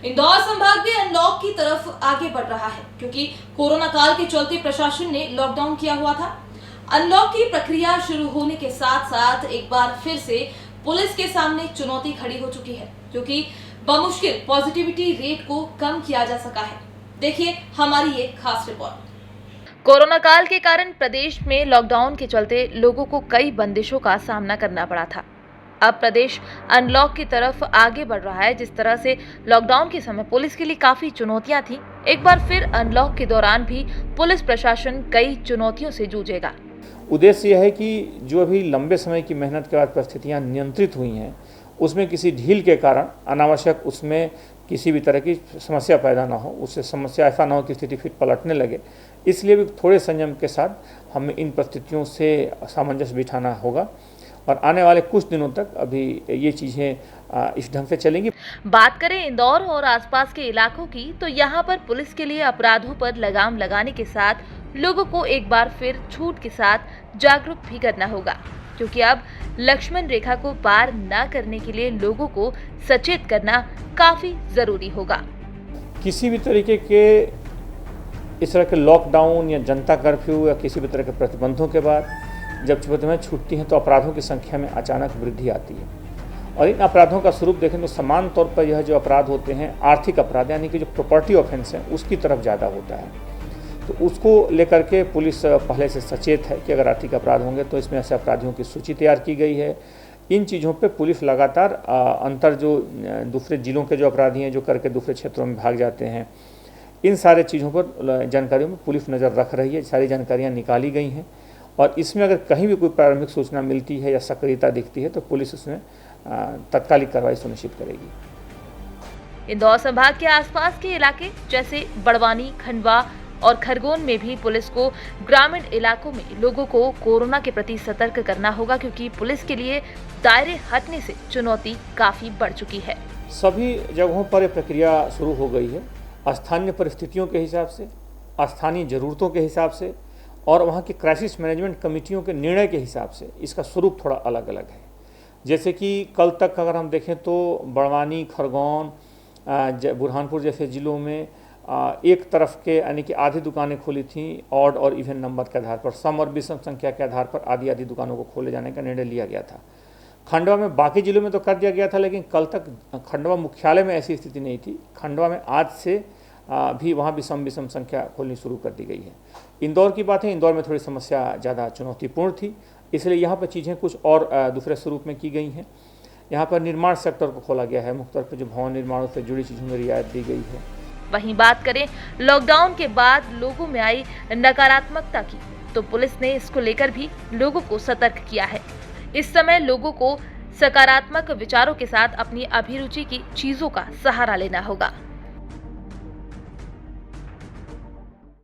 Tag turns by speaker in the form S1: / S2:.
S1: इंदौर संभाग भी अनलॉक की तरफ आगे बढ़ रहा है क्योंकि कोरोना काल के चलते प्रशासन ने लॉकडाउन किया हुआ था। अनलॉक की प्रक्रिया शुरू होने के साथ साथ एक बार फिर से पुलिस के सामने चुनौती खड़ी हो चुकी है क्योंकि बमुश्किल पॉजिटिविटी रेट को कम किया जा सका है। देखिए हमारी ये खास रिपोर्ट। कोरोना काल के कारण प्रदेश में लॉकडाउन के चलते लोगों को कई बंदिशों का सामना करना पड़ा था। अब प्रदेश अनलॉक की तरफ आगे बढ़ रहा है। जिस तरह से लॉकडाउन के समय पुलिस के लिए काफी चुनौतियां थी, एक बार फिर अनलॉक के दौरान भी पुलिस प्रशासन कई चुनौतियों से जूझेगा।
S2: उद्देश्य यह है कि जो अभी लंबे समय की मेहनत के बाद परिस्थितियां नियंत्रित हुई हैं, उसमें किसी ढील के कारण अनावश्यक उसमें किसी भी तरह की समस्या पैदा ना हो, उससे समस्या ऐसा ना हो कि स्थिति फिर पलटने लगे। इसलिए भी थोड़े संयम के साथ हमें इन परिस्थितियों से सामंजस्य बिठाना होगा और आने वाले कुछ दिनों तक अभी ये चीज़ें इस ढंग से चलेंगी।
S1: बात करें इंदौर और आसपास के इलाकों की, तो यहाँ पर पुलिस के लिए अपराधों पर लगाम लगाने के साथ लोगों को एक बार फिर छूट के साथ जागरूक भी करना होगा क्योंकि अब लक्ष्मण रेखा को पार न करने के लिए लोगों को सचेत करना काफी जरूरी होगा।
S2: किसी भी तरीके के इस तरह के लॉकडाउन या जनता कर्फ्यू या किसी भी तरह के प्रतिबंधों के बाद जब प्रतिबंध छूटती हैं तो अपराधों की संख्या में अचानक वृद्धि आती है और इन अपराधों का स्वरूप देखें तो समान तौर पर यह जो अपराध होते हैं आर्थिक अपराध यानी कि जो प्रॉपर्टी ऑफेंस है उसकी तरफ ज़्यादा होता है। तो उसको लेकर के पुलिस पहले से सचेत है कि अगर आर्थिक अपराध होंगे तो इसमें ऐसे अपराधियों की सूची तैयार की गई है। इन चीज़ों पे पुलिस लगातार अंतर जो दूसरे जिलों के जो अपराधी हैं जो करके दूसरे क्षेत्रों में भाग जाते हैं, इन सारे चीज़ों पर जानकारियों में पुलिस नज़र रख रही है। सारी जानकारियाँ निकाली गई हैं और इसमें अगर कहीं भी कोई प्रारंभिक सूचना मिलती है या सक्रियता दिखती है तो पुलिस उसमें तत्कालिक कार्रवाई सुनिश्चित करेगी।
S1: इंदौर संभाग के आसपास के इलाके जैसे बड़वानी, खंडवा और खरगोन में भी पुलिस को ग्रामीण इलाकों में लोगों को कोरोना के प्रति सतर्क करना होगा क्योंकि पुलिस के लिए दायरे हटने से चुनौती काफी बढ़ चुकी है।
S2: सभी जगहों पर यह प्रक्रिया शुरू हो गई है स्थानीय परिस्थितियों के हिसाब से, स्थानीय ज़रूरतों के हिसाब से और वहाँ की क्राइसिस मैनेजमेंट कमेटियों के निर्णय के हिसाब से इसका स्वरूप थोड़ा अलग अलग है। जैसे कि कल तक अगर हम देखें तो बड़वानी, खरगोन, बुरहानपुर जैसे ज़िलों में एक तरफ के यानी कि आधी दुकानें खुली थीं ऑड और इवन नंबर के आधार पर, सम और विषम संख्या के आधार पर आधी आधी दुकानों को खोले जाने का निर्णय लिया गया था। खंडवा में, बाकी जिलों में तो कर दिया गया था लेकिन कल तक खंडवा मुख्यालय में ऐसी स्थिति नहीं थी। खंडवा में आज से भी वहाँ विषम संख्या खोलनी शुरू कर दी गई है। इंदौर की बात है, इंदौर में थोड़ी समस्या ज़्यादा चुनौतीपूर्ण थी, इसलिए यहाँ पर चीज़ें कुछ और दूसरे स्वरूप में की गई हैं। यहाँ पर निर्माण सेक्टर को खोला गया है, मुख्य तौर पर जो भवन निर्माणों से जुड़ी चीज़ों में रियायत दी गई है।
S1: वहीं बात करें लॉकडाउन के बाद लोगों में आई नकारात्मकता की, तो पुलिस ने इसको लेकर भी लोगों को सतर्क किया है। इस समय लोगों को सकारात्मक विचारों के साथ अपनी अभिरुचि की चीजों का सहारा लेना होगा।